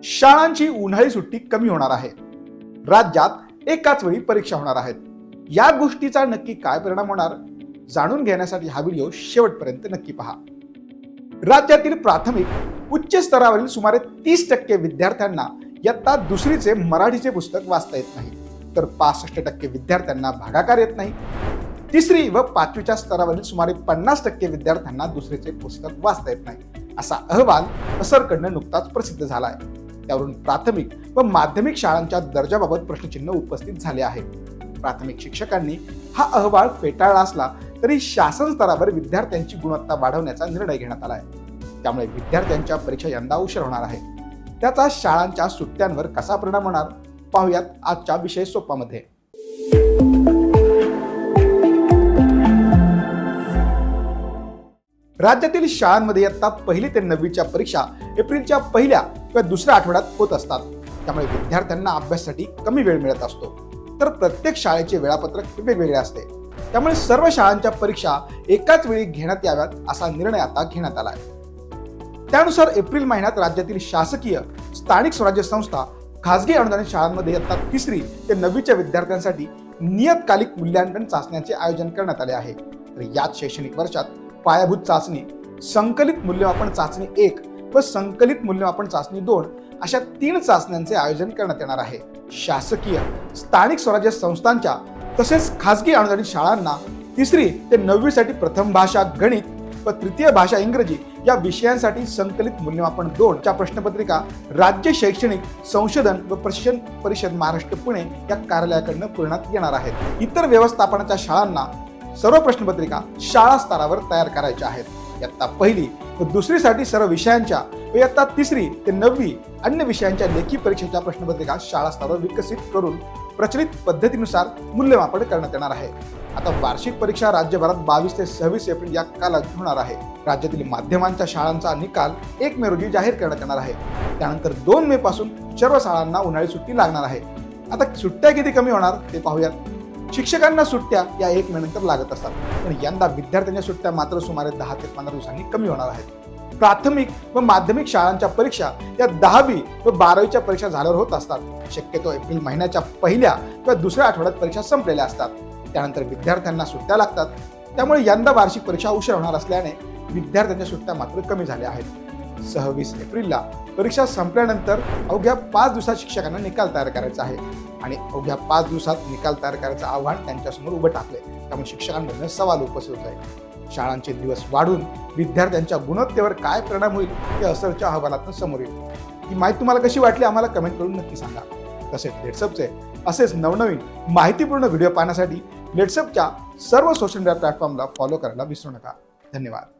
शाळांची उन्हाळी सुट्टी कमी होणार आहे. राज्यात एकाच वेळी परीक्षा होणार आहेत. या गोष्टीचा नक्की काय परिणाम होणार जाणून घेण्यासाठी हा व्हिडिओ शेवटपर्यंत नक्की पहा. राज्यातील प्राथमिक उच्च स्तरावरील सुमारे 30% विद्यार्थ्यांना इयत्ता दुसरीचे मराठीचे पुस्तक वाचता येत नाही, तर 65% विद्यार्थ्यांना भागाकार येत नाही. तिसरी व पाचवीच्या स्तरावरील सुमारे 50% विद्यार्थ्यांना दुसरीचे पुस्तक वाचता येत नाही, असा अहवाल असरकडनं नुकताच प्रसिद्ध झाला आहे. त्यावरून प्राथमिक व माध्यमिक शाळांच्या दर्जाबाबत प्रश्नचिन्ह उपस्थित झाले आहे. प्राथमिक शिक्षकांनी हा अहवाल फेटाळला असला तरी शासन स्तरावर विद्यार्थ्यांची गुणवत्ता वाढवण्याचा निर्णय घेण्यात आला आहे. त्यामुळे विद्यार्थ्यांच्या परीक्षा यंदा उशीर होणार आहे. त्याचा शाळांच्या सुट्ट्यांवर कसा परिणाम होणार पाहूयात आजच्या विषय सोपामध्ये. राज्यातील शाळांमध्ये इयत्ता 1ली ते 9वीच्या परीक्षा एप्रिलच्या पहिल्या किंवा दुसऱ्या आठवड्यात होत असतात. त्यामुळे विद्यार्थ्यांना अभ्यासासाठी कमी वेळ मिळत असतो, तर प्रत्येक शाळेचे वेळापत्रक वेगवेगळे असते. त्यामुळे सर्व शाळांच्या परीक्षा एकाच वेळी घेण्यात याव्यात असा निर्णय आता घेण्यात आला आहे. त्यानुसार एप्रिल महिन्यात राज्यातील शासकीय, स्थानिक स्वराज्य संस्था, खासगी अनुदानित शाळांमध्ये इयत्ता 3री ते 9वीच्या विद्यार्थ्यांसाठी नियतकालिक मूल्यांकन चाचण्यांचे आयोजन करण्यात आले आहे. तर याच शैक्षणिक वर्षात पायाभूत चाचणी, संकलित मूल्यमापन चाचणी 1 व संकलित मूल्यमापन चाचणी 2 अशा 3 चाचण्यांचे आयोजन करण्यात येणार आहे. शासकीय, स्थानिक स्वराज्य संस्थांच्या तसेच खासगी अनुदानित शाळांना 3री ते 9वीसाठी प्रथम भाषा गणित व तृतीय भाषा इंग्रजी या विषयांसाठी संकलित मूल्यमापन 2 च्या प्रश्नपत्रिका राज्य शैक्षणिक संशोधन व प्रशिक्षण परिषद महाराष्ट्र पुणे या कार्यालयाकडून पुरवण्यात येणार आहेत. इतर व्यवस्थापनाच्या शाळांना सर्व प्रश्नपत्रिका शाळा स्तरावर तयार करायच्या आहेत. इयत्ता 1ली व 2रीसाठी सर्व विषयांच्या व इयत्ता 3री ते 9वी अन्य विषयांच्या लेखी परीक्षेच्या प्रश्नपत्रिका शाळा स्तरावर विकसित करून प्रचलित पद्धतीनुसार मूल्यमापन करण्यात येणार आहे. आता वार्षिक परीक्षा राज्यभरात 22 ते 26 एप्रिल या कालावधीत होणार आहे. राज्यातील माध्यमांच्या शाळांचा निकाल 1 मे रोजी जाहीर करण्यात येणार आहे. त्यानंतर 2 मे पासून सर्व शाळांना उन्हाळी सुट्टी लागणार आहे. आता सुट्ट्या किती कमी होणार ते पाहूयात. शिक्षकांना सुट्ट्या या 1 मे नंतर लागत असतात, पण यंदा विद्यार्थ्यांच्या सुट्ट्या मात्र सुमारे 10 ते 15 दिवसांनी कमी होणार आहेत. प्राथमिक व माध्यमिक शाळांच्या परीक्षा या 10वी व 12वीच्या परीक्षा झाल्यावर होत असतात. शक्यतो एप्रिल महिन्याच्या पहिल्या किंवा दुसऱ्या आठवड्यात परीक्षा संपलेल्या असतात. त्यानंतर विद्यार्थ्यांना सुट्ट्या लागतात. त्यामुळे यंदा वार्षिक परीक्षा उशीर होणार असल्याने विद्यार्थ्यांच्या सुट्ट्या मात्र कमी झाल्या आहेत. 26 एप्रिलला परीक्षा संपल्यानंतर अवघ्या 5 दिवसात शिक्षकांना निकाल तयार करायचा आहे आणि अवघ्या 5 दिवसात निकाल तयार करायचं आव्हान त्यांच्यासमोर उभं टाकले. त्यामुळे शिक्षकांमधून सवाल उपस्थित होत आहे. शाळांचे दिवस वाढून विद्यार्थ्यांच्या गुणवत्तेवर काय परिणाम होईल हे असरच्या अहवालातून समोर येईल. ही माहिती तुम्हाला कशी वाटली आम्हाला कमेंट करून नक्की सांगा. तसेच लेट्सअपचे असेच नवनवीन माहितीपूर्ण व्हिडिओ पाहण्यासाठी लेट्सअपच्या सर्व सोशल मीडिया प्लॅटफॉर्मला फॉलो करायला विसरू नका. धन्यवाद.